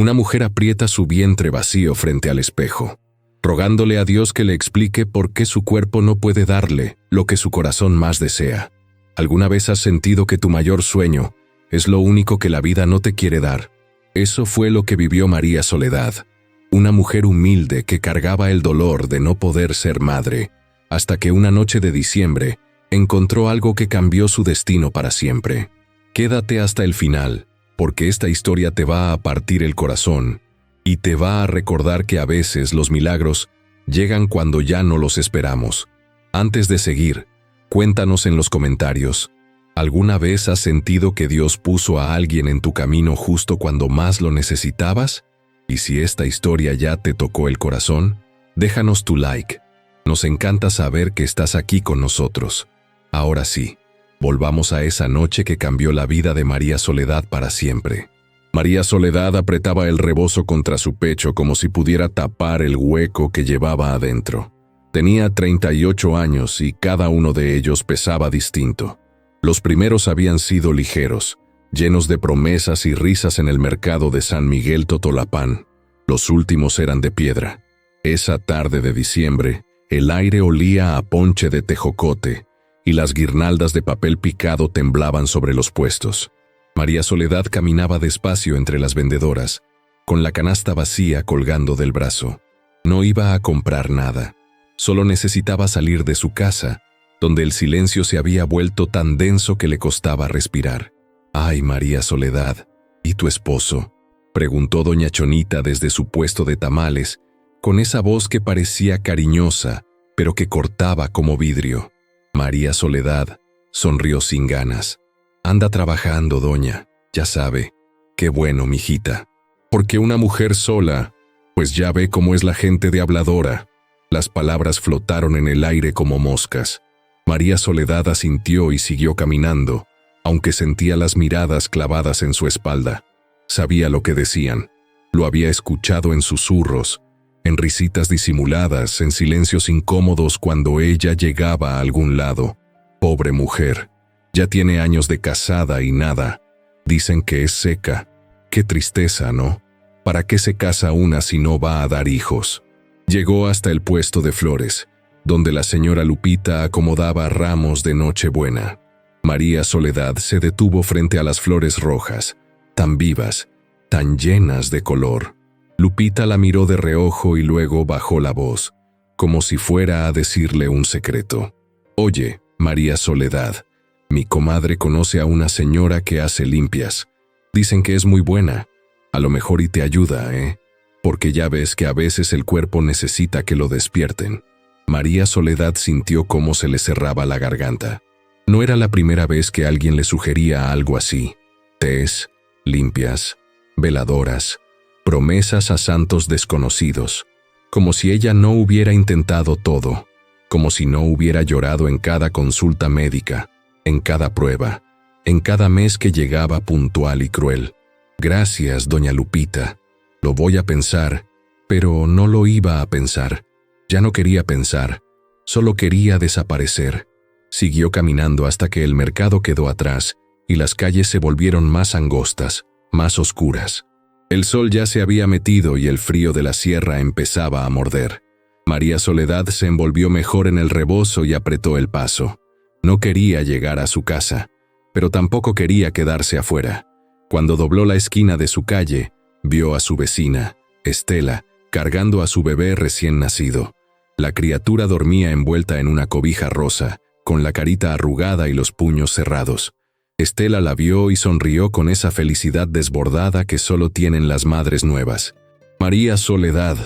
Una mujer aprieta su vientre vacío frente al espejo, rogándole a Dios que le explique por qué su cuerpo no puede darle lo que su corazón más desea. ¿Alguna vez has sentido que tu mayor sueño es lo único que la vida no te quiere dar? Eso fue lo que vivió María Soledad, una mujer humilde que cargaba el dolor de no poder ser madre, hasta que una noche de diciembre encontró algo que cambió su destino para siempre. Quédate hasta el final, porque esta historia te va a partir el corazón y te va a recordar que a veces los milagros llegan cuando ya no los esperamos. Antes de seguir, cuéntanos en los comentarios, ¿alguna vez has sentido que Dios puso a alguien en tu camino justo cuando más lo necesitabas? Y si esta historia ya te tocó el corazón, déjanos tu like. Nos encanta saber que estás aquí con nosotros. Ahora sí, volvamos a esa noche que cambió la vida de María Soledad para siempre. María Soledad apretaba el rebozo contra su pecho como si pudiera tapar el hueco que llevaba adentro. Tenía 38 años y cada uno de ellos pesaba distinto. Los primeros habían sido ligeros, llenos de promesas y risas en el mercado de San Miguel Totolapán. Los últimos eran de piedra. Esa tarde de diciembre, el aire olía a ponche de tejocote y las guirnaldas de papel picado temblaban sobre los puestos. María Soledad caminaba despacio entre las vendedoras, con la canasta vacía colgando del brazo. No iba a comprar nada. Solo necesitaba salir de su casa, donde el silencio se había vuelto tan denso que le costaba respirar. «Ay, María Soledad, ¿y tu esposo?», preguntó doña Chonita desde su puesto de tamales, con esa voz que parecía cariñosa, pero que cortaba como vidrio. María Soledad sonrió sin ganas. «Anda trabajando, doña, ya sabe». «Qué bueno, mijita. Porque una mujer sola, pues ya ve cómo es la gente de habladora». Las palabras flotaron en el aire como moscas. María Soledad asintió y siguió caminando, aunque sentía las miradas clavadas en su espalda. Sabía lo que decían. Lo había escuchado en susurros, en risitas disimuladas, en silencios incómodos cuando ella llegaba a algún lado. Pobre mujer, ya tiene años de casada y nada. Dicen que es seca. Qué tristeza, ¿no? ¿Para qué se casa una si no va a dar hijos? Llegó hasta el puesto de flores, donde la señora Lupita acomodaba ramos de Nochebuena. María Soledad se detuvo frente a las flores rojas, tan vivas, tan llenas de color. Lupita la miró de reojo y luego bajó la voz, como si fuera a decirle un secreto. «Oye, María Soledad, mi comadre conoce a una señora que hace limpias. Dicen que es muy buena. A lo mejor y te ayuda, ¿eh? Porque ya ves que a veces el cuerpo necesita que lo despierten». María Soledad sintió cómo se le cerraba la garganta. No era la primera vez que alguien le sugería algo así. Tés, limpias, veladoras, promesas a santos desconocidos. Como si ella no hubiera intentado todo. Como si no hubiera llorado en cada consulta médica, en cada prueba, en cada mes que llegaba puntual y cruel. «Gracias, doña Lupita. Lo voy a pensar», pero no lo iba a pensar. Ya no quería pensar, solo quería desaparecer. Siguió caminando hasta que el mercado quedó atrás y las calles se volvieron más angostas, más oscuras. El sol ya se había metido y el frío de la sierra empezaba a morder. María Soledad se envolvió mejor en el rebozo y apretó el paso. No quería llegar a su casa, pero tampoco quería quedarse afuera. Cuando dobló la esquina de su calle, vio a su vecina, Estela, cargando a su bebé recién nacido. La criatura dormía envuelta en una cobija rosa, con la carita arrugada y los puños cerrados. Estela la vio y sonrió con esa felicidad desbordada que solo tienen las madres nuevas. «María Soledad,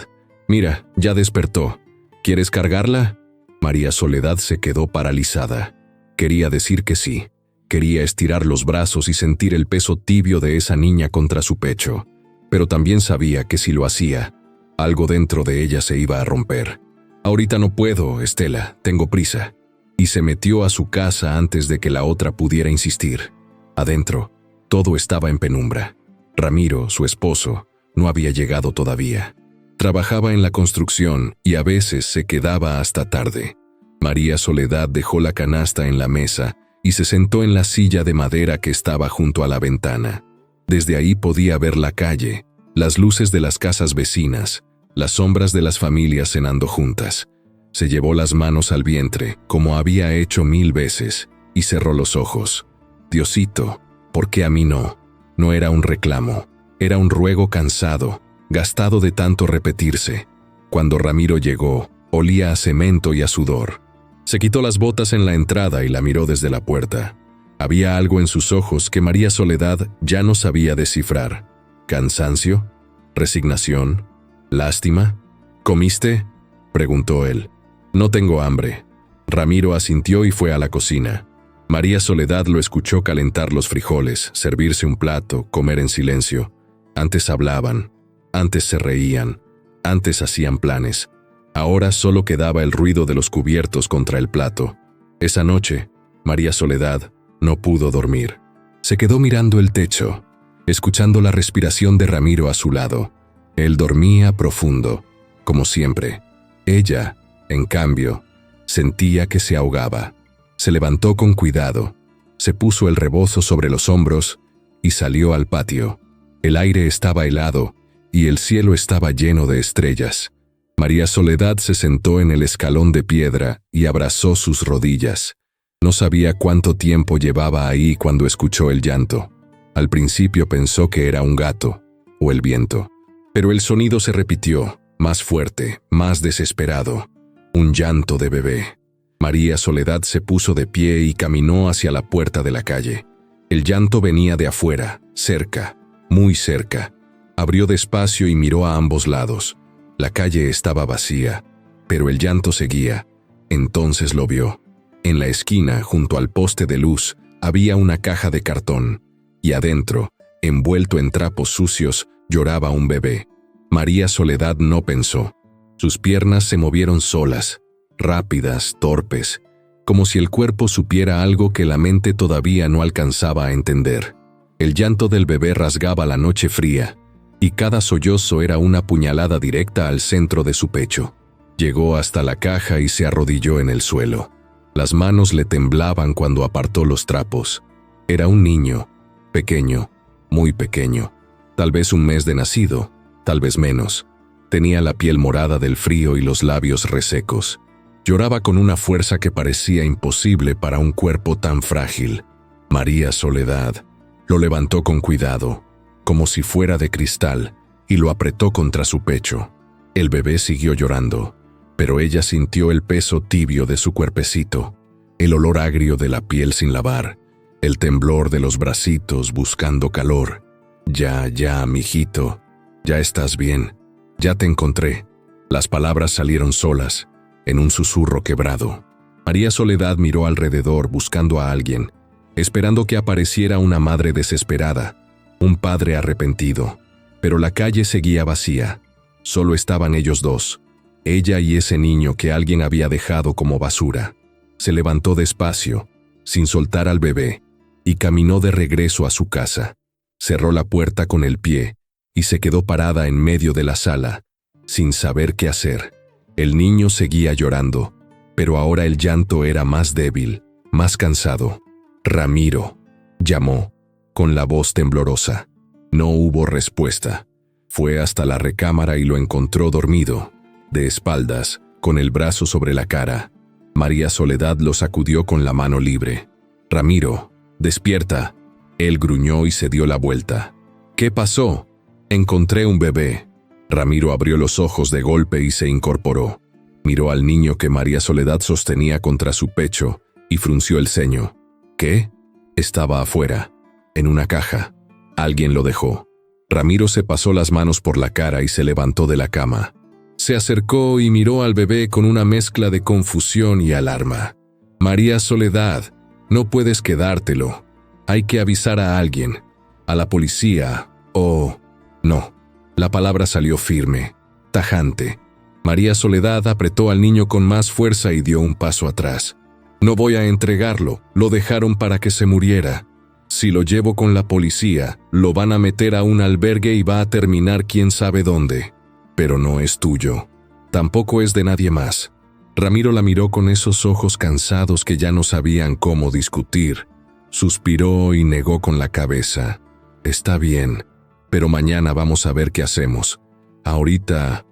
mira, ya despertó. ¿Quieres cargarla?» María Soledad se quedó paralizada. Quería decir que sí. Quería estirar los brazos y sentir el peso tibio de esa niña contra su pecho. Pero también sabía que si lo hacía, algo dentro de ella se iba a romper. «Ahorita no puedo, Estela, tengo prisa». Y se metió a su casa antes de que la otra pudiera insistir. Adentro, todo estaba en penumbra. Ramiro, su esposo, no había llegado todavía. Trabajaba en la construcción y a veces se quedaba hasta tarde. María Soledad dejó la canasta en la mesa y se sentó en la silla de madera que estaba junto a la ventana. Desde ahí podía ver la calle, las luces de las casas vecinas, las sombras de las familias cenando juntas. Se llevó las manos al vientre, como había hecho 1000 veces, y cerró los ojos. Diosito, ¿por qué a mí no? No era un reclamo, era un ruego cansado, gastado de tanto repetirse. Cuando Ramiro llegó, olía a cemento y a sudor. Se quitó las botas en la entrada y la miró desde la puerta. Había algo en sus ojos que María Soledad ya no sabía descifrar. ¿Cansancio? ¿Resignación? ¿Lástima? ¿Comiste?, preguntó él. No tengo hambre. Ramiro asintió y fue a la cocina. María Soledad lo escuchó calentar los frijoles, servirse un plato, comer en silencio. Antes hablaban, antes se reían, antes hacían planes. Ahora solo quedaba el ruido de los cubiertos contra el plato. Esa noche, María Soledad no pudo dormir. Se quedó mirando el techo, escuchando la respiración de Ramiro a su lado. Él dormía profundo, como siempre. Ella, en cambio, sentía que se ahogaba. Se levantó con cuidado, se puso el rebozo sobre los hombros y salió al patio. El aire estaba helado y el cielo estaba lleno de estrellas. María Soledad se sentó en el escalón de piedra y abrazó sus rodillas. No sabía cuánto tiempo llevaba ahí cuando escuchó el llanto. Al principio pensó que era un gato o el viento, pero el sonido se repitió, más fuerte, más desesperado. Un llanto de bebé. María Soledad se puso de pie y caminó hacia la puerta de la calle. El llanto venía de afuera, cerca, muy cerca. Abrió despacio y miró a ambos lados. La calle estaba vacía, pero el llanto seguía. Entonces lo vio. En la esquina, junto al poste de luz, había una caja de cartón, y adentro, envuelto en trapos sucios, lloraba un bebé. María Soledad no pensó. Sus piernas se movieron solas, rápidas, torpes, como si el cuerpo supiera algo que la mente todavía no alcanzaba a entender. El llanto del bebé rasgaba la noche fría, y cada sollozo era una puñalada directa al centro de su pecho. Llegó hasta la caja y se arrodilló en el suelo. Las manos le temblaban cuando apartó los trapos. Era un niño, pequeño, muy pequeño, tal vez un mes de nacido, tal vez menos. Tenía la piel morada del frío y los labios resecos. Lloraba con una fuerza que parecía imposible para un cuerpo tan frágil. María Soledad lo levantó con cuidado, como si fuera de cristal, y lo apretó contra su pecho. El bebé siguió llorando, pero ella sintió el peso tibio de su cuerpecito, el olor agrio de la piel sin lavar, el temblor de los bracitos buscando calor. Ya, mijito, ya estás bien, ya te encontré. Las palabras salieron solas, en un susurro quebrado. María Soledad miró alrededor buscando a alguien, esperando que apareciera una madre desesperada, un padre arrepentido. Pero la calle seguía vacía. Solo estaban ellos dos, ella y ese niño que alguien había dejado como basura. Se levantó despacio, sin soltar al bebé, y caminó de regreso a su casa. Cerró la puerta con el pie y se quedó parada en medio de la sala, sin saber qué hacer. El niño seguía llorando, pero ahora el llanto era más débil, más cansado. «Ramiro», llamó, con la voz temblorosa. No hubo respuesta. Fue hasta la recámara y lo encontró dormido, de espaldas, con el brazo sobre la cara. María Soledad lo sacudió con la mano libre. «Ramiro, despierta». Él gruñó y se dio la vuelta. «¿Qué pasó?» «Encontré un bebé». Ramiro abrió los ojos de golpe y se incorporó. Miró al niño que María Soledad sostenía contra su pecho y frunció el ceño. ¿Qué? Estaba afuera, en una caja. Alguien lo dejó. Ramiro se pasó las manos por la cara y se levantó de la cama. Se acercó y miró al bebé con una mezcla de confusión y alarma. «María Soledad, no puedes quedártelo. Hay que avisar a alguien, a la policía, o...» No. La palabra salió firme, tajante. María Soledad apretó al niño con más fuerza y dio un paso atrás. «No voy a entregarlo, lo dejaron para que se muriera. Si lo llevo con la policía, lo van a meter a un albergue y va a terminar quién sabe dónde. Pero no es tuyo. Tampoco es de nadie más». Ramiro la miró con esos ojos cansados que ya no sabían cómo discutir. Suspiró y negó con la cabeza. «Está bien, pero mañana vamos a ver qué hacemos. Ahorita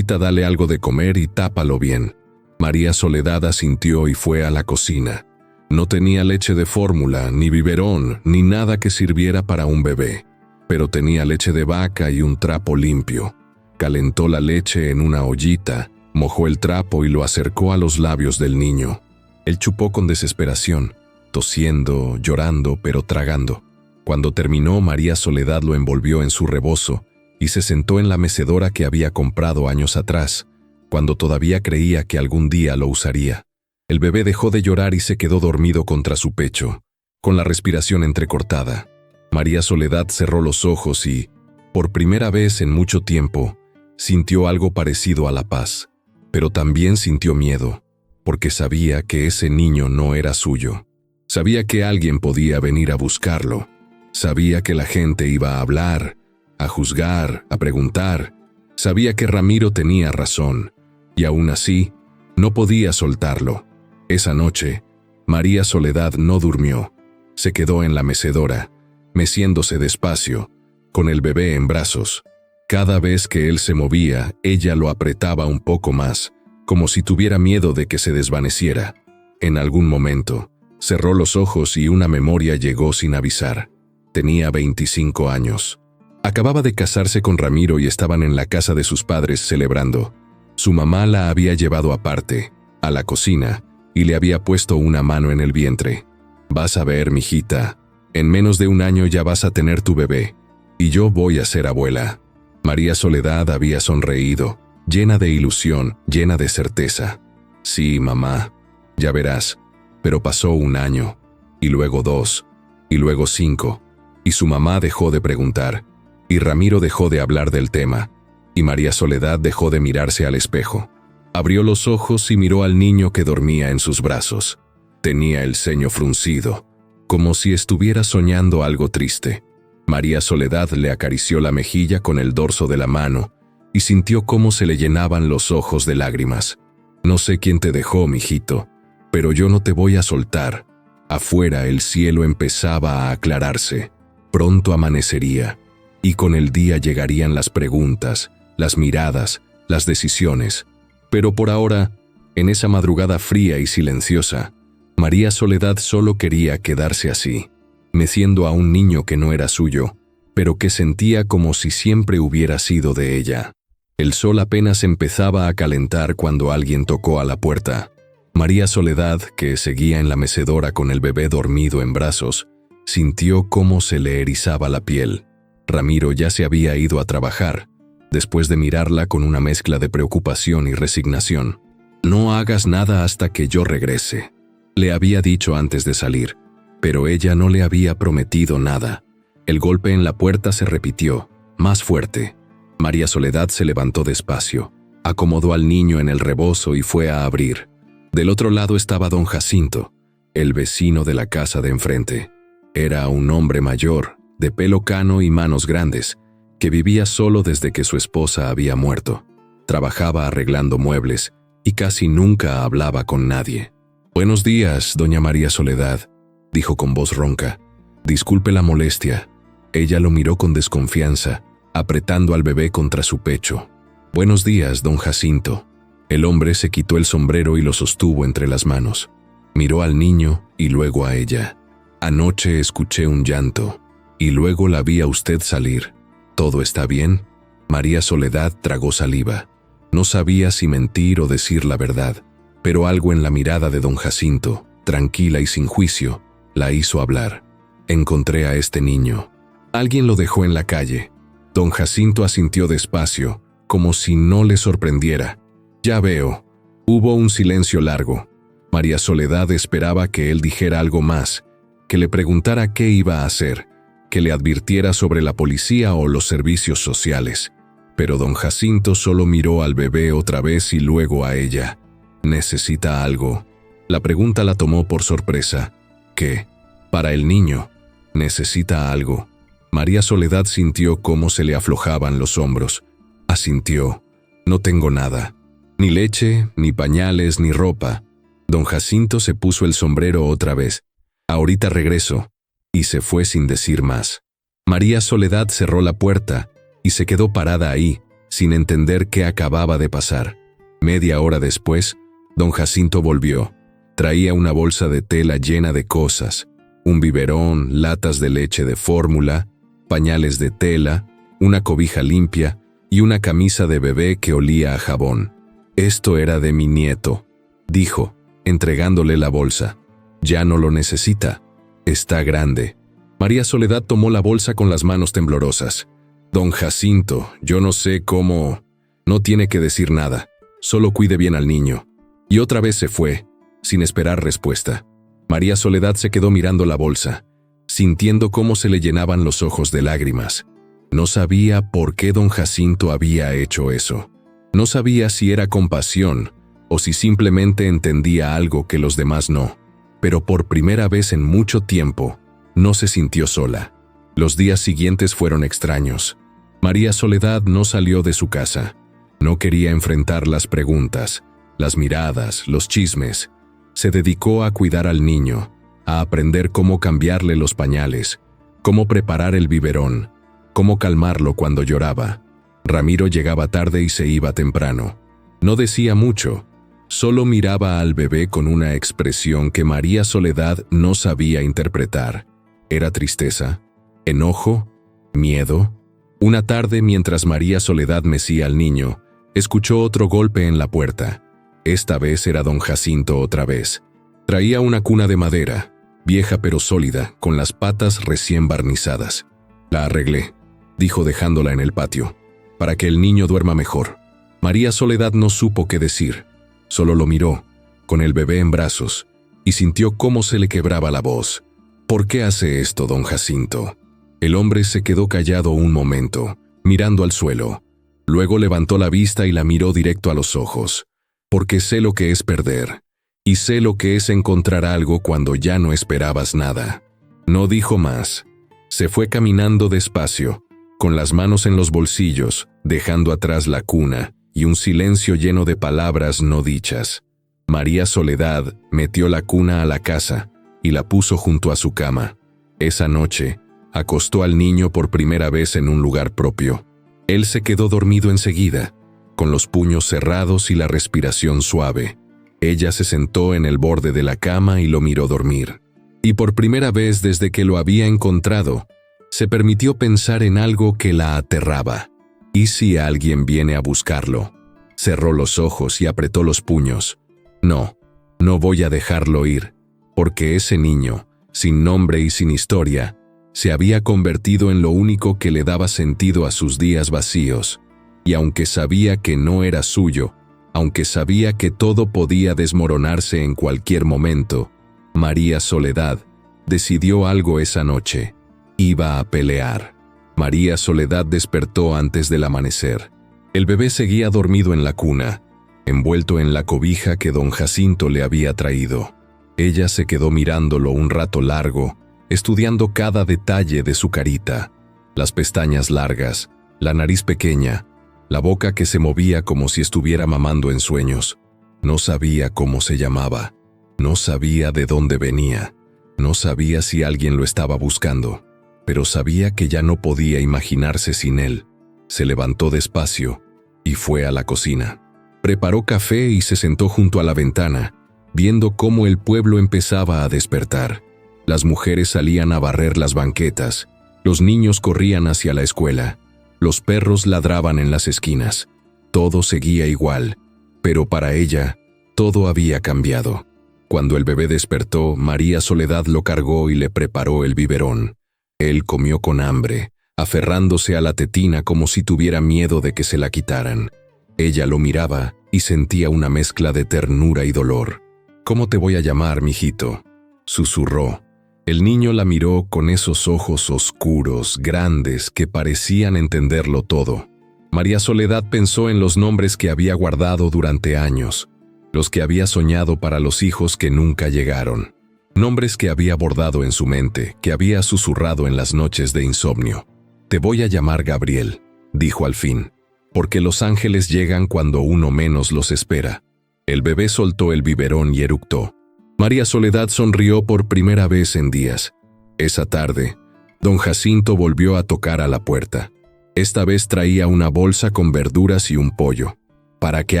dale algo de comer y tápalo bien». María Soledad asintió y fue a la cocina. No tenía leche de fórmula, ni biberón, ni nada que sirviera para un bebé, pero tenía leche de vaca y un trapo limpio. Calentó la leche en una ollita, mojó el trapo y lo acercó a los labios del niño. Él chupó con desesperación, tosiendo, llorando, pero tragando. Cuando terminó, María Soledad lo envolvió en su rebozo y se sentó en la mecedora que había comprado años atrás, cuando todavía creía que algún día lo usaría. El bebé dejó de llorar y se quedó dormido contra su pecho, con la respiración entrecortada. María Soledad cerró los ojos y, por primera vez en mucho tiempo, sintió algo parecido a la paz, pero también sintió miedo, porque sabía que ese niño no era suyo. Sabía que alguien podía venir a buscarlo. Sabía que la gente iba a hablar, a juzgar, a preguntar. Sabía que Ramiro tenía razón, y aún así, no podía soltarlo. Esa noche, María Soledad no durmió. Se quedó en la mecedora, meciéndose despacio, con el bebé en brazos. Cada vez que él se movía, ella lo apretaba un poco más, como si tuviera miedo de que se desvaneciera. En algún momento, cerró los ojos y una memoria llegó sin avisar. Tenía 25 años. Acababa de casarse con Ramiro y estaban en la casa de sus padres celebrando. Su mamá la había llevado aparte, a la cocina, y le había puesto una mano en el vientre. «Vas a ver, mijita, en menos de un año ya vas a tener tu bebé, y yo voy a ser abuela». María Soledad había sonreído, llena de ilusión, llena de certeza. «Sí, mamá, ya verás». Pero pasó un año, y luego 2, y luego 5, y su mamá dejó de preguntar, y Ramiro dejó de hablar del tema, y María Soledad dejó de mirarse al espejo. Abrió los ojos y miró al niño que dormía en sus brazos. Tenía el ceño fruncido, como si estuviera soñando algo triste. María Soledad le acarició la mejilla con el dorso de la mano y sintió cómo se le llenaban los ojos de lágrimas. «No sé quién te dejó, mijito, pero yo no te voy a soltar». Afuera el cielo empezaba a aclararse. Pronto amanecería, y con el día llegarían las preguntas, las miradas, las decisiones. Pero por ahora, en esa madrugada fría y silenciosa, María Soledad solo quería quedarse así, meciendo a un niño que no era suyo, pero que sentía como si siempre hubiera sido de ella. El sol apenas empezaba a calentar cuando alguien tocó a la puerta. María Soledad, que seguía en la mecedora con el bebé dormido en brazos, sintió cómo se le erizaba la piel. Ramiro ya se había ido a trabajar, después de mirarla con una mezcla de preocupación y resignación. «No hagas nada hasta que yo regrese», le había dicho antes de salir, pero ella no le había prometido nada. El golpe en la puerta se repitió, más fuerte. María Soledad se levantó despacio, acomodó al niño en el rebozo y fue a abrir. Del otro lado estaba don Jacinto, el vecino de la casa de enfrente. Era un hombre mayor, de pelo cano y manos grandes, que vivía solo desde que su esposa había muerto. Trabajaba arreglando muebles y casi nunca hablaba con nadie. «Buenos días, doña María Soledad», dijo con voz ronca. «Disculpe la molestia». Ella lo miró con desconfianza, apretando al bebé contra su pecho. «Buenos días, don Jacinto». El hombre se quitó el sombrero y lo sostuvo entre las manos. Miró al niño y luego a ella. «Anoche escuché un llanto, y luego la vi a usted salir. ¿Todo está bien?» María Soledad tragó saliva. No sabía si mentir o decir la verdad, pero algo en la mirada de don Jacinto, tranquila y sin juicio, la hizo hablar. «Encontré a este niño. Alguien lo dejó en la calle». Don Jacinto asintió despacio, como si no le sorprendiera. «Ya veo». Hubo un silencio largo. María Soledad esperaba que él dijera algo más, que le preguntara qué iba a hacer, que le advirtiera sobre la policía o los servicios sociales. Pero don Jacinto solo miró al bebé otra vez y luego a ella. «¿Necesita algo?» La pregunta la tomó por sorpresa. «¿Qué?» «Para el niño. Necesita algo». María Soledad sintió cómo se le aflojaban los hombros. Asintió. «No tengo nada. Ni leche, ni pañales, ni ropa». Don Jacinto se puso el sombrero otra vez. «Ahorita regreso». Y se fue sin decir más. María Soledad cerró la puerta y se quedó parada ahí, sin entender qué acababa de pasar. Media hora después, don Jacinto volvió. Traía una bolsa de tela llena de cosas, un biberón, latas de leche de fórmula, pañales de tela, una cobija limpia y una camisa de bebé que olía a jabón. «Esto era de mi nieto», dijo, entregándole la bolsa. «Ya no lo necesita. Está grande». María Soledad tomó la bolsa con las manos temblorosas. «Don Jacinto, yo no sé cómo...». «No tiene que decir nada. Solo cuide bien al niño». Y otra vez se fue, sin esperar respuesta. María Soledad se quedó mirando la bolsa, sintiendo cómo se le llenaban los ojos de lágrimas. No sabía por qué don Jacinto había hecho eso. No sabía si era compasión o si simplemente entendía algo que los demás no. Pero por primera vez en mucho tiempo, no se sintió sola. Los días siguientes fueron extraños. María Soledad no salió de su casa. No quería enfrentar las preguntas, las miradas, los chismes. Se dedicó a cuidar al niño, a aprender cómo cambiarle los pañales, cómo preparar el biberón, cómo calmarlo cuando lloraba. Ramiro llegaba tarde y se iba temprano. No decía mucho, solo miraba al bebé con una expresión que María Soledad no sabía interpretar. ¿Era tristeza? ¿Enojo? ¿Miedo? Una tarde, mientras María Soledad mecía al niño, escuchó otro golpe en la puerta. Esta vez era don Jacinto otra vez. Traía una cuna de madera, vieja pero sólida, con las patas recién barnizadas. «La arreglé», dijo dejándola en el patio, «para que el niño duerma mejor». María Soledad no supo qué decir. Solo lo miró, con el bebé en brazos, y sintió cómo se le quebraba la voz. «¿Por qué hace esto, don Jacinto?». El hombre se quedó callado un momento, mirando al suelo. Luego levantó la vista y la miró directo a los ojos. «Porque sé lo que es perder, y sé lo que es encontrar algo cuando ya no esperabas nada». No dijo más. Se fue caminando despacio, con las manos en los bolsillos, dejando atrás la cuna y un silencio lleno de palabras no dichas. María Soledad metió la cuna a la casa y la puso junto a su cama. Esa noche, acostó al niño por primera vez en un lugar propio. Él se quedó dormido enseguida, con los puños cerrados y la respiración suave. Ella se sentó en el borde de la cama y lo miró dormir. Y por primera vez desde que lo había encontrado, se permitió pensar en algo que la aterraba. ¿Y si alguien viene a buscarlo? Cerró los ojos y apretó los puños. No voy a dejarlo ir, porque ese niño, sin nombre y sin historia, se había convertido en lo único que le daba sentido a sus días vacíos. Y aunque sabía que no era suyo, aunque sabía que todo podía desmoronarse en cualquier momento, María Soledad decidió algo esa noche. Iba a pelear. María Soledad despertó antes del amanecer. El bebé seguía dormido en la cuna, envuelto en la cobija que don Jacinto le había traído. Ella se quedó mirándolo un rato largo, estudiando cada detalle de su carita, las pestañas largas, la nariz pequeña, la boca que se movía como si estuviera mamando en sueños. No sabía cómo se llamaba, no sabía de dónde venía, no sabía si alguien lo estaba buscando, pero sabía que ya no podía imaginarse sin él. Se levantó despacio y fue a la cocina. Preparó café y se sentó junto a la ventana, viendo cómo el pueblo empezaba a despertar. Las mujeres salían a barrer las banquetas, los niños corrían hacia la escuela, los perros ladraban en las esquinas. Todo seguía igual, pero para ella, todo había cambiado. Cuando el bebé despertó, María Soledad lo cargó y le preparó el biberón. Él comió con hambre, aferrándose a la tetina como si tuviera miedo de que se la quitaran. Ella lo miraba y sentía una mezcla de ternura y dolor. «¿Cómo te voy a llamar, mijito?», susurró. El niño la miró con esos ojos oscuros, grandes, que parecían entenderlo todo. María Soledad pensó en los nombres que había guardado durante años, los que había soñado para los hijos que nunca llegaron. Nombres que había bordado en su mente, que había susurrado en las noches de insomnio. «Te voy a llamar Gabriel», dijo al fin, «porque los ángeles llegan cuando uno menos los espera». El bebé soltó el biberón y eructó. María Soledad sonrió por primera vez en días. Esa tarde, Don Jacinto volvió a tocar a la puerta. Esta vez traía una bolsa con verduras y un pollo. «Para que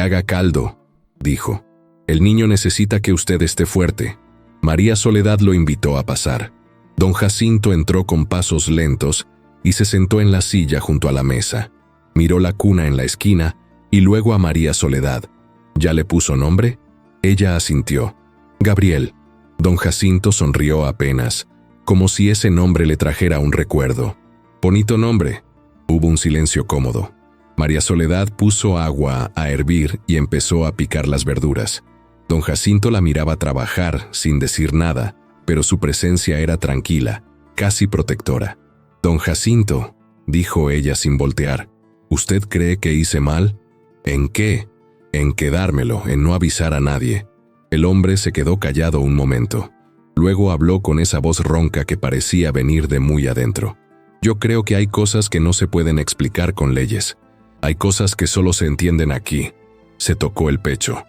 haga caldo», dijo. «El niño necesita que usted esté fuerte». María Soledad lo invitó a pasar. Don Jacinto entró con pasos lentos y se sentó en la silla junto a la mesa. Miró la cuna en la esquina y luego a María Soledad. ¿Ya le puso nombre? Ella asintió. «Gabriel». Don Jacinto sonrió apenas, como si ese nombre le trajera un recuerdo. «Bonito nombre». Hubo un silencio cómodo. María Soledad puso agua a hervir y empezó a picar las verduras. Don Jacinto la miraba trabajar sin decir nada, pero su presencia era tranquila, casi protectora. «Don Jacinto», dijo ella sin voltear, «¿usted cree que hice mal?» «¿En qué?» «En quedármelo, en no avisar a nadie». El hombre se quedó callado un momento. Luego habló con esa voz ronca que parecía venir de muy adentro. «Yo creo que hay cosas que no se pueden explicar con leyes. Hay cosas que solo se entienden aquí». Se tocó el pecho.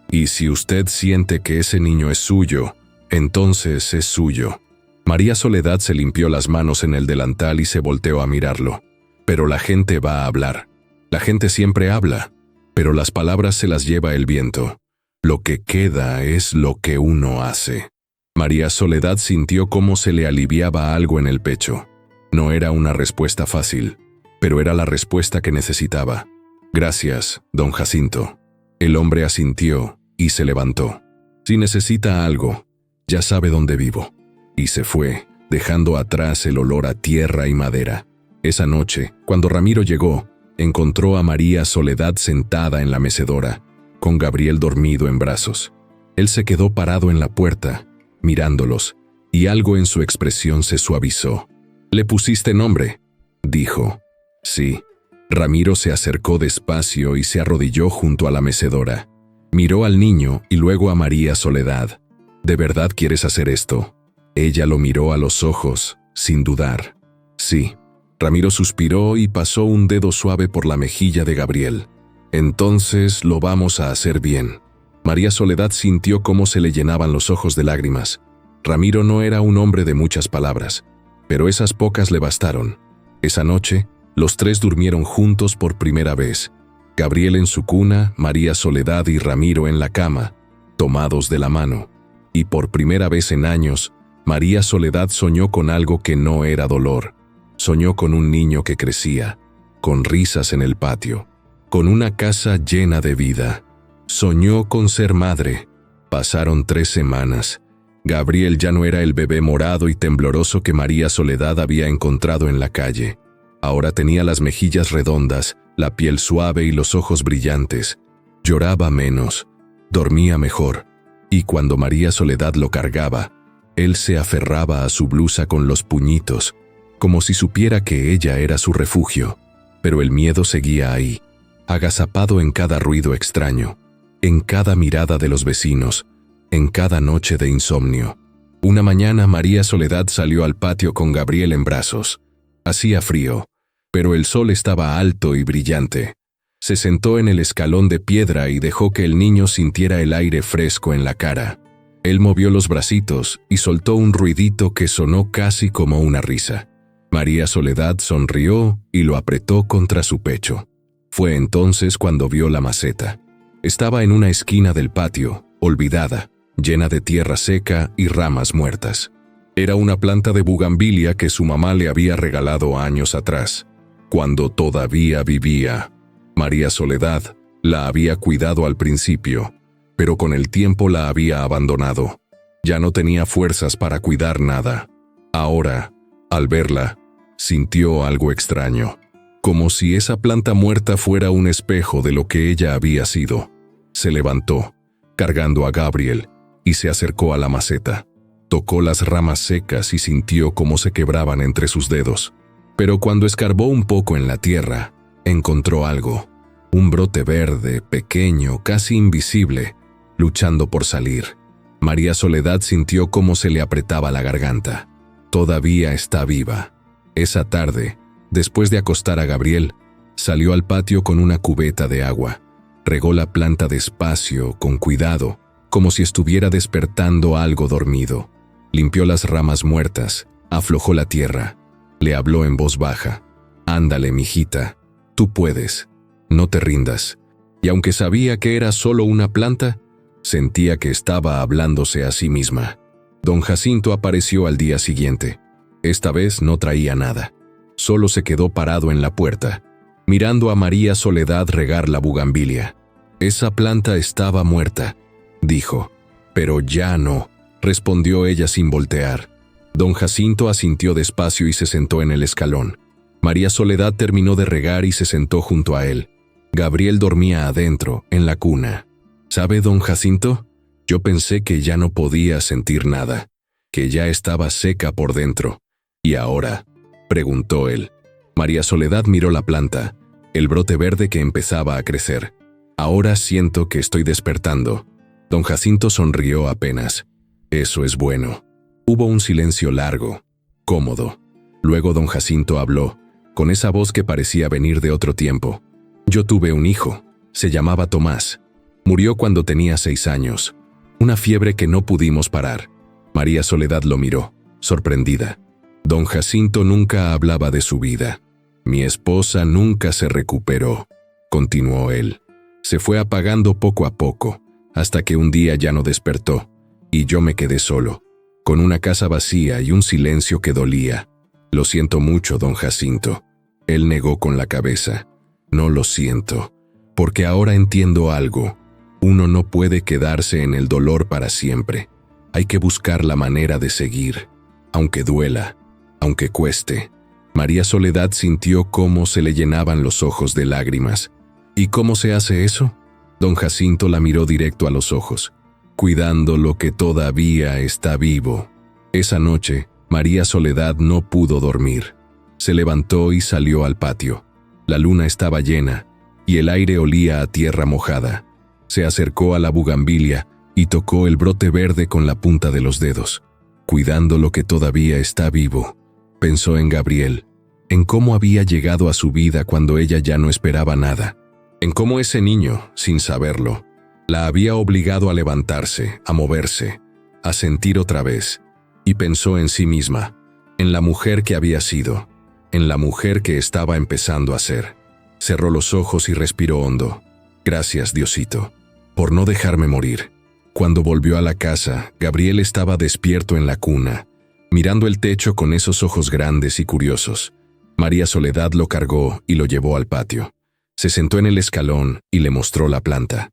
«Y si usted siente que ese niño es suyo, entonces es suyo». María Soledad se limpió las manos en el delantal y se volteó a mirarlo. «Pero la gente va a hablar. La gente siempre habla, pero las palabras se las lleva el viento. Lo que queda es lo que uno hace». María Soledad sintió cómo se le aliviaba algo en el pecho. No era una respuesta fácil, pero era la respuesta que necesitaba. «Gracias, don Jacinto». El hombre asintió y se levantó. «Si necesita algo, ya sabe dónde vivo». Y se fue, dejando atrás el olor a tierra y madera. Esa noche, cuando Ramiro llegó, encontró a María Soledad sentada en la mecedora, con Gabriel dormido en brazos. Él se quedó parado en la puerta, mirándolos, y algo en su expresión se suavizó. «¿Le pusiste nombre?», dijo. «Sí». Ramiro se acercó despacio y se arrodilló junto a la mecedora. Miró al niño y luego a María Soledad. «¿De verdad quieres hacer esto?». Ella lo miró a los ojos, sin dudar. «Sí». Ramiro suspiró y pasó un dedo suave por la mejilla de Gabriel. «Entonces lo vamos a hacer bien». María Soledad sintió cómo se le llenaban los ojos de lágrimas. Ramiro no era un hombre de muchas palabras, pero esas pocas le bastaron. Esa noche, los tres durmieron juntos por primera vez. Gabriel en su cuna, María Soledad y Ramiro en la cama, tomados de la mano. Y por primera vez en años, María Soledad soñó con algo que no era dolor. Soñó con un niño que crecía, con risas en el patio, con una casa llena de vida. Soñó con ser madre. Pasaron 3 semanas. Gabriel ya no era el bebé morado y tembloroso que María Soledad había encontrado en la calle. Ahora tenía las mejillas redondas, la piel suave y los ojos brillantes. Lloraba menos, dormía mejor, y cuando María Soledad lo cargaba, él se aferraba a su blusa con los puñitos, como si supiera que ella era su refugio. Pero el miedo seguía ahí, agazapado en cada ruido extraño, en cada mirada de los vecinos, en cada noche de insomnio. Una mañana María Soledad salió al patio con Gabriel en brazos. Hacía frío, pero el sol estaba alto y brillante. Se sentó en el escalón de piedra y dejó que el niño sintiera el aire fresco en la cara. Él movió los bracitos y soltó un ruidito que sonó casi como una risa. María Soledad sonrió y lo apretó contra su pecho. Fue entonces cuando vio la maceta. Estaba en una esquina del patio, olvidada, llena de tierra seca y ramas muertas. Era una planta de bugambilia que su mamá le había regalado años atrás, cuando todavía vivía. María Soledad la había cuidado al principio, pero con el tiempo la había abandonado. Ya no tenía fuerzas para cuidar nada. Ahora, al verla, sintió algo extraño, como si esa planta muerta fuera un espejo de lo que ella había sido. Se levantó, cargando a Gabriel, y se acercó a la maceta. Tocó las ramas secas y sintió cómo se quebraban entre sus dedos. Pero cuando escarbó un poco en la tierra, encontró algo. Un brote verde, pequeño, casi invisible, luchando por salir. María Soledad sintió cómo se le apretaba la garganta. Todavía está viva. Esa tarde, después de acostar a Gabriel, salió al patio con una cubeta de agua. Regó la planta despacio, con cuidado, como si estuviera despertando algo dormido. Limpió las ramas muertas, aflojó la tierra. Le habló en voz baja. Ándale, mijita. Tú puedes. No te rindas. Y aunque sabía que era solo una planta, sentía que estaba hablándose a sí misma. Don Jacinto apareció al día siguiente. Esta vez no traía nada. Solo se quedó parado en la puerta, mirando a María Soledad regar la bugambilia. Esa planta estaba muerta, dijo. Pero ya no, respondió ella sin voltear. Don Jacinto asintió despacio y se sentó en el escalón. María Soledad terminó de regar y se sentó junto a él. Gabriel dormía adentro, en la cuna. ¿Sabe, don Jacinto? Yo pensé que ya no podía sentir nada, que ya estaba seca por dentro. ¿Y ahora?, preguntó él. María Soledad miró la planta, el brote verde que empezaba a crecer. Ahora siento que estoy despertando. Don Jacinto sonrió apenas. Eso es bueno. Hubo un silencio largo, cómodo. Luego don Jacinto habló, con esa voz que parecía venir de otro tiempo. Yo tuve un hijo, se llamaba Tomás. Murió cuando tenía 6 años. Una fiebre que no pudimos parar. María Soledad lo miró, sorprendida. Don Jacinto nunca hablaba de su vida. Mi esposa nunca se recuperó, continuó él. Se fue apagando poco a poco, hasta que un día ya no despertó, y yo me quedé solo, con una casa vacía y un silencio que dolía. Lo siento mucho, don Jacinto. Él negó con la cabeza. No lo siento, porque ahora entiendo algo. Uno no puede quedarse en el dolor para siempre. Hay que buscar la manera de seguir, aunque duela, aunque cueste. María Soledad sintió cómo se le llenaban los ojos de lágrimas. ¿Y cómo se hace eso? Don Jacinto la miró directo a los ojos, cuidando lo que todavía está vivo. Esa noche, María Soledad no pudo dormir. Se levantó y salió al patio. La luna estaba llena, y el aire olía a tierra mojada. Se acercó a la bugambilia y tocó el brote verde con la punta de los dedos. Cuidando lo que todavía está vivo, pensó en Gabriel, en cómo había llegado a su vida cuando ella ya no esperaba nada, en cómo ese niño, sin saberlo, la había obligado a levantarse, a moverse, a sentir otra vez, y pensó en sí misma, en la mujer que había sido, en la mujer que estaba empezando a ser. Cerró los ojos y respiró hondo. Gracias, Diosito, por no dejarme morir. Cuando volvió a la casa, Gabriel estaba despierto en la cuna, mirando el techo con esos ojos grandes y curiosos. María Soledad lo cargó y lo llevó al patio. Se sentó en el escalón y le mostró la planta.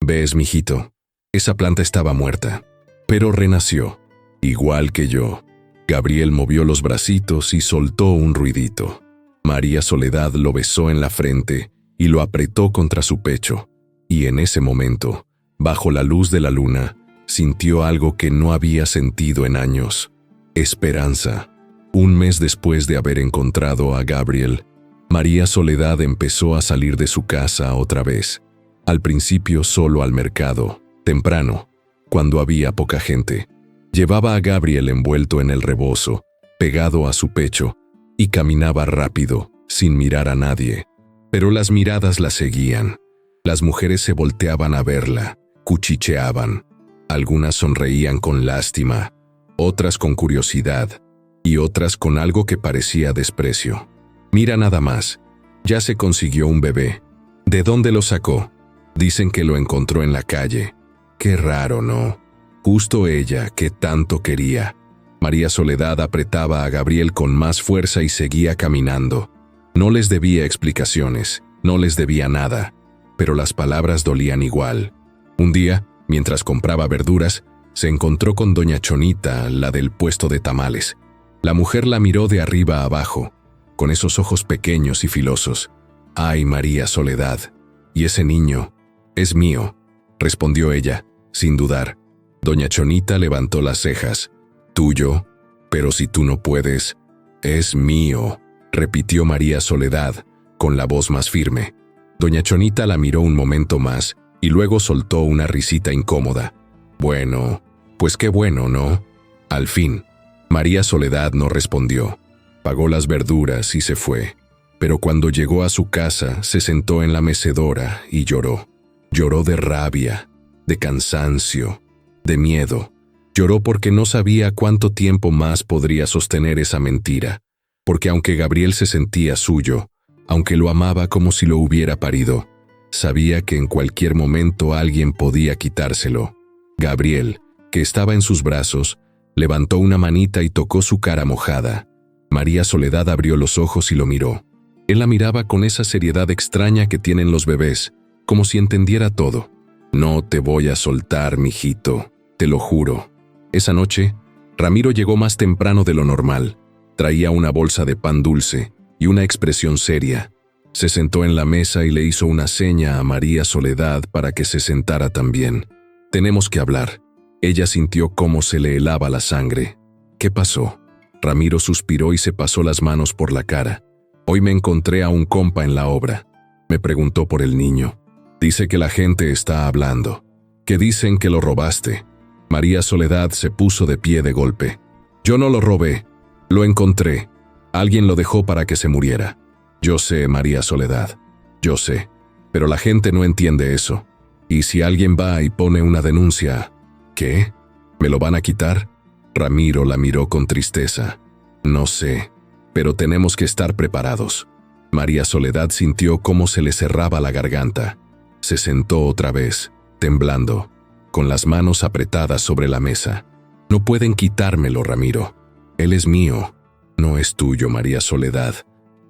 «¿Ves, mijito? Esa planta estaba muerta, pero renació, igual que yo». Gabriel movió los bracitos y soltó un ruidito. María Soledad lo besó en la frente y lo apretó contra su pecho. Y en ese momento, bajo la luz de la luna, sintió algo que no había sentido en años. Esperanza. Un mes después de haber encontrado a Gabriel, María Soledad empezó a salir de su casa otra vez. Al principio solo al mercado, temprano, cuando había poca gente. Llevaba a Gabriel envuelto en el rebozo, pegado a su pecho, y caminaba rápido, sin mirar a nadie. Pero las miradas la seguían. Las mujeres se volteaban a verla, cuchicheaban. Algunas sonreían con lástima, otras con curiosidad, y otras con algo que parecía desprecio. Mira nada más, ya se consiguió un bebé. ¿De dónde lo sacó? Dicen que lo encontró en la calle. Qué raro, ¿no? Justo ella, que tanto quería. María Soledad apretaba a Gabriel con más fuerza y seguía caminando. No les debía explicaciones, no les debía nada, pero las palabras dolían igual. Un día, mientras compraba verduras, se encontró con doña Chonita, la del puesto de tamales. La mujer la miró de arriba a abajo, con esos ojos pequeños y filosos. «Ay, María Soledad, y ese niño, es mío», respondió ella, sin dudar. Doña Chonita levantó las cejas. «¿Tuyo? Pero si tú no puedes». «Es mío», repitió María Soledad, con la voz más firme. Doña Chonita la miró un momento más y luego soltó una risita incómoda. «Bueno, pues qué bueno, ¿no?» Al fin, María Soledad no respondió. Pagó las verduras y se fue. Pero cuando llegó a su casa, se sentó en la mecedora y lloró. Lloró de rabia, de cansancio, de miedo. Lloró porque no sabía cuánto tiempo más podría sostener esa mentira. porque aunque Gabriel se sentía suyo, aunque lo amaba como si lo hubiera parido, sabía que en cualquier momento alguien podía quitárselo. Gabriel, que estaba en sus brazos, levantó una manita y tocó su cara mojada. María Soledad abrió los ojos y lo miró. Él la miraba con esa seriedad extraña que tienen los bebés, como si entendiera todo. «No te voy a soltar, mijito, te lo juro». Esa noche, Ramiro llegó más temprano de lo normal. Traía una bolsa de pan dulce y una expresión seria. Se sentó en la mesa y le hizo una seña a María Soledad para que se sentara también. «Tenemos que hablar». Ella sintió cómo se le helaba la sangre. «¿Qué pasó?». Ramiro suspiró y se pasó las manos por la cara. «Hoy me encontré a un compa en la obra. Me preguntó por el niño. Dice que la gente está hablando, que dicen que lo robaste». María Soledad se puso de pie de golpe. «Yo no lo robé. Lo encontré. Alguien lo dejó para que se muriera». «Yo sé, María Soledad. Yo sé. Pero la gente no entiende eso. Y si alguien va y pone una denuncia...» «¿Qué? ¿Me lo van a quitar?». Ramiro la miró con tristeza. «No sé, pero tenemos que estar preparados». María Soledad sintió cómo se le cerraba la garganta. Se sentó otra vez, temblando, con las manos apretadas sobre la mesa. «No pueden quitármelo, Ramiro. Él es mío. No es tuyo, María Soledad.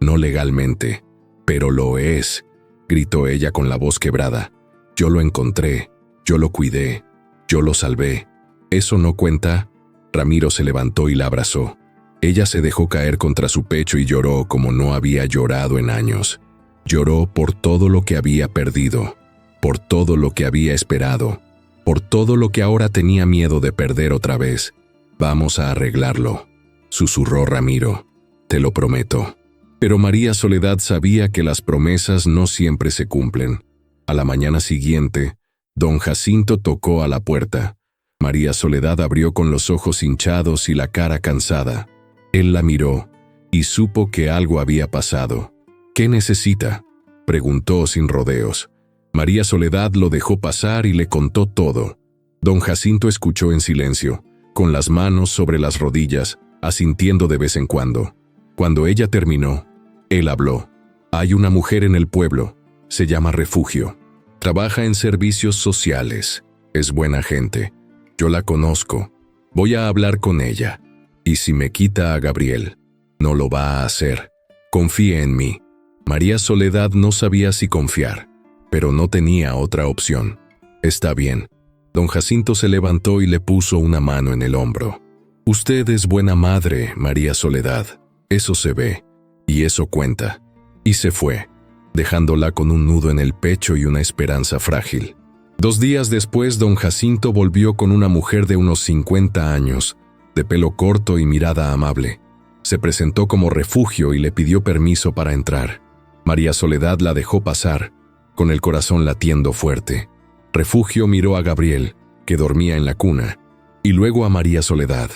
No legalmente, pero lo es», gritó ella con la voz quebrada. «Yo lo encontré, yo lo cuidé, yo lo salvé. ¿Eso no cuenta?». Ramiro se levantó y la abrazó. Ella se dejó caer contra su pecho y lloró como no había llorado en años. Lloró por todo lo que había perdido, por todo lo que había esperado, por todo lo que ahora tenía miedo de perder otra vez. «Vamos a arreglarlo», susurró Ramiro. «Te lo prometo». Pero María Soledad sabía que las promesas no siempre se cumplen. A la mañana siguiente, don Jacinto tocó a la puerta. María Soledad abrió con los ojos hinchados y la cara cansada. Él la miró y supo que algo había pasado. «¿Qué necesita?», preguntó sin rodeos. María Soledad lo dejó pasar y le contó todo. Don Jacinto escuchó en silencio, con las manos sobre las rodillas, asintiendo de vez en cuando. Cuando ella terminó, él habló. «Hay una mujer en el pueblo. Se llama Refugio. Trabaja en servicios sociales. Es buena gente. Yo la conozco. Voy a hablar con ella. Y si me quita a Gabriel, no lo va a hacer. Confíe en mí». María Soledad no sabía si confiar, pero no tenía otra opción. «Está bien». Don Jacinto se levantó y le puso una mano en el hombro. «Usted es buena madre, María Soledad. Eso se ve, y eso cuenta». Y se fue, dejándola con un nudo en el pecho y una esperanza frágil. 2 días después, don Jacinto volvió con una mujer de unos 50 años, de pelo corto y mirada amable. Se presentó como Refugio y le pidió permiso para entrar. María Soledad la dejó pasar, con el corazón latiendo fuerte. Refugio miró a Gabriel, que dormía en la cuna, y luego a María Soledad.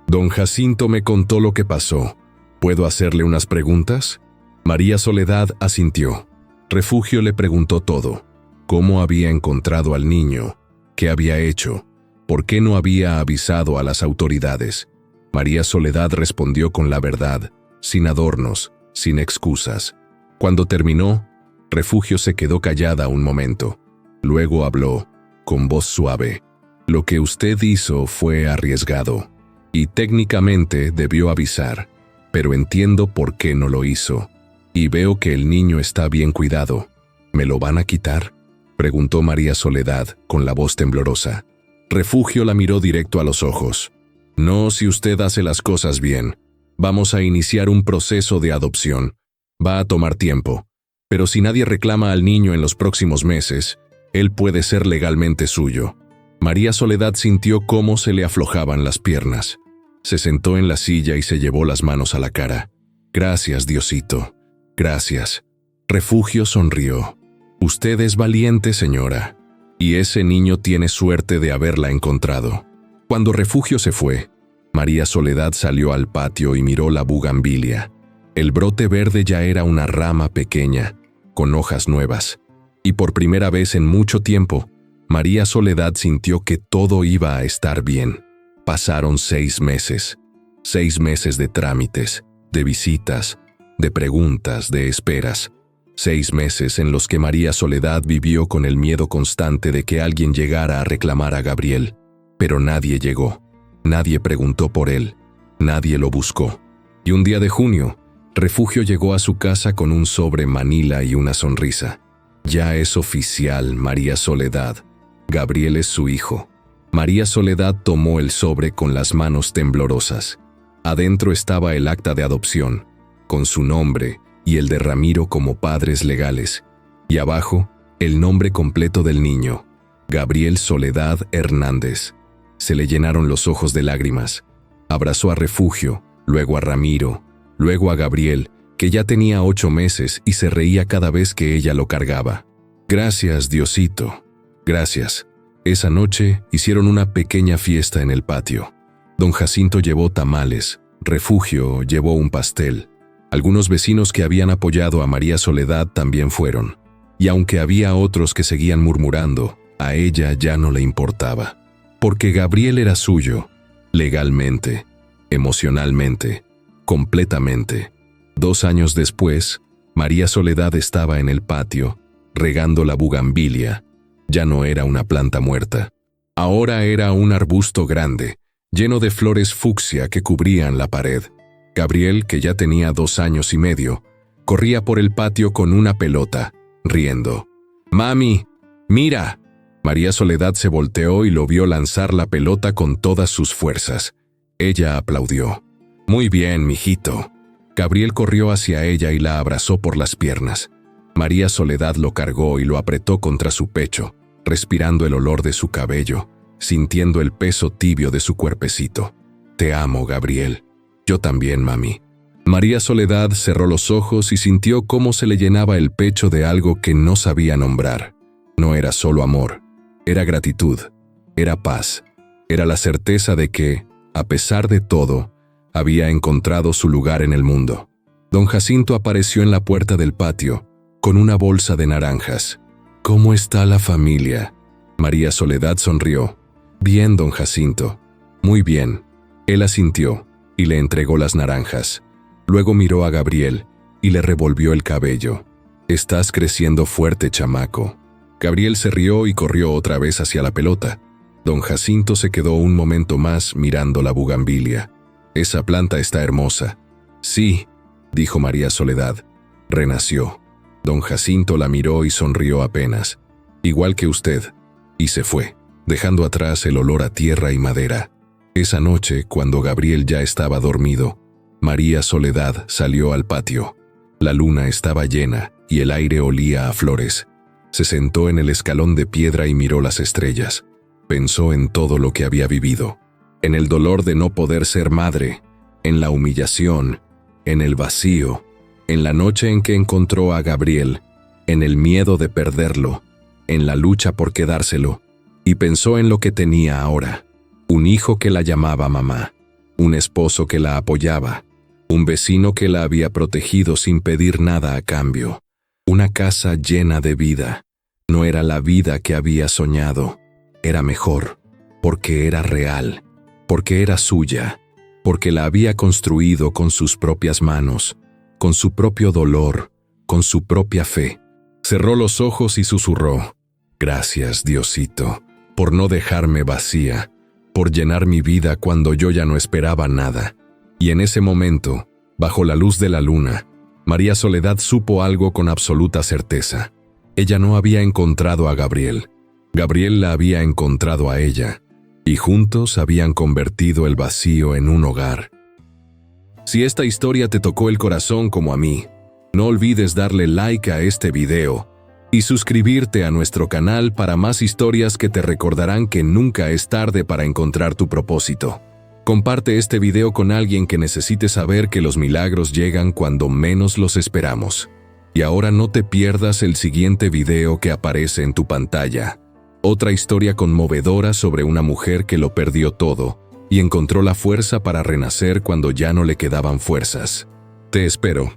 «Don Jacinto me contó lo que pasó. ¿Puedo hacerle unas preguntas?». María Soledad asintió. Refugio le preguntó todo. ¿Cómo había encontrado al niño? ¿Qué había hecho? ¿Por qué no había avisado a las autoridades? María Soledad respondió con la verdad, sin adornos, sin excusas. Cuando terminó, Refugio se quedó callada un momento. Luego habló, con voz suave. «Lo que usted hizo fue arriesgado, y técnicamente debió avisar, pero entiendo por qué no lo hizo. Y veo que el niño está bien cuidado. ¿Me lo van a quitar?», preguntó María Soledad con la voz temblorosa. Refugio la miró directo a los ojos. «No, si usted hace las cosas bien. Vamos a iniciar un proceso de adopción. Va a tomar tiempo. Pero si nadie reclama al niño en los próximos meses, él puede ser legalmente suyo». María Soledad sintió cómo se le aflojaban las piernas. Se sentó en la silla y se llevó las manos a la cara. «Gracias, Diosito. Gracias». Refugio sonrió. «Usted es valiente, señora. Y ese niño tiene suerte de haberla encontrado». Cuando Refugio se fue, María Soledad salió al patio y miró la bugambilia. El brote verde ya era una rama pequeña, con hojas nuevas. Y por primera vez en mucho tiempo, María Soledad sintió que todo iba a estar bien. Pasaron 6 meses. 6 meses de trámites, de visitas, de preguntas, de esperas. 6 meses en los que María Soledad vivió con el miedo constante de que alguien llegara a reclamar a Gabriel. Pero nadie llegó, nadie preguntó por él, nadie lo buscó. Y un día de junio, Refugio llegó a su casa con un sobre manila y una sonrisa. Ya es oficial, María Soledad. Gabriel es su hijo. María Soledad tomó el sobre con las manos temblorosas. Adentro estaba el acta de adopción, con su nombre y el de Ramiro como padres legales, y abajo el nombre completo del niño, Gabriel Soledad Hernández. Se le llenaron los ojos de lágrimas. Abrazó a Refugio, luego a Ramiro, luego a Gabriel, que ya tenía 8 meses y se reía cada vez que ella lo cargaba. Gracias, Diosito. Gracias. Esa noche hicieron una pequeña fiesta en el patio. Don Jacinto llevó tamales, Refugio llevó un pastel. Algunos vecinos que habían apoyado a María Soledad también fueron. Y aunque había otros que seguían murmurando, a ella ya no le importaba. Porque Gabriel era suyo, legalmente, emocionalmente, completamente. 2 años después, María Soledad estaba en el patio, regando la bugambilia. Ya no era una planta muerta. Ahora era un arbusto grande, lleno de flores fucsia que cubrían la pared. Gabriel, que ya tenía 2 años y medio, corría por el patio con una pelota, riendo. «¡Mami! ¡Mira!». María Soledad se volteó y lo vio lanzar la pelota con todas sus fuerzas. Ella aplaudió. «Muy bien, mijito». Gabriel corrió hacia ella y la abrazó por las piernas. María Soledad lo cargó y lo apretó contra su pecho, respirando el olor de su cabello, sintiendo el peso tibio de su cuerpecito. «Te amo, Gabriel». «Yo también, mami». María Soledad cerró los ojos y sintió cómo se le llenaba el pecho de algo que no sabía nombrar. No era solo amor, era gratitud, era paz, era la certeza de que, a pesar de todo, había encontrado su lugar en el mundo. Don Jacinto apareció en la puerta del patio, con una bolsa de naranjas. «¿Cómo está la familia?». María Soledad sonrió. «Bien, don Jacinto». «Muy bien». Él asintió y le entregó las naranjas. Luego miró a Gabriel y le revolvió el cabello. «Estás creciendo fuerte, chamaco». Gabriel se rió y corrió otra vez hacia la pelota. Don Jacinto se quedó un momento más mirando la bugambilia. «Esa planta está hermosa». «Sí», dijo María Soledad. «Renació». Don Jacinto la miró y sonrió apenas. «Igual que usted». Y se fue, dejando atrás el olor a tierra y madera. Esa noche, cuando Gabriel ya estaba dormido, María Soledad salió al patio. La luna estaba llena y el aire olía a flores. Se sentó en el escalón de piedra y miró las estrellas. Pensó en todo lo que había vivido, en el dolor de no poder ser madre, en la humillación, en el vacío, en la noche en que encontró a Gabriel, en el miedo de perderlo, en la lucha por quedárselo, y pensó en lo que tenía ahora: un hijo que la llamaba mamá, un esposo que la apoyaba, un vecino que la había protegido sin pedir nada a cambio, una casa llena de vida. No era la vida que había soñado, era mejor, porque era real, porque era suya, porque la había construido con sus propias manos, con su propio dolor, con su propia fe. Cerró los ojos y susurró: «Gracias, Diosito, por no dejarme vacía, por llenar mi vida cuando yo ya no esperaba nada». Y en ese momento, bajo la luz de la luna, María Soledad supo algo con absoluta certeza. Ella no había encontrado a Gabriel. Gabriel la había encontrado a ella, y juntos habían convertido el vacío en un hogar. Si esta historia te tocó el corazón como a mí, no olvides darle like a este video y suscribirte a nuestro canal para más historias que te recordarán que nunca es tarde para encontrar tu propósito. Comparte este video con alguien que necesite saber que los milagros llegan cuando menos los esperamos. Y ahora no te pierdas el siguiente video que aparece en tu pantalla. Otra historia conmovedora sobre una mujer que lo perdió todo y encontró la fuerza para renacer cuando ya no le quedaban fuerzas. Te espero.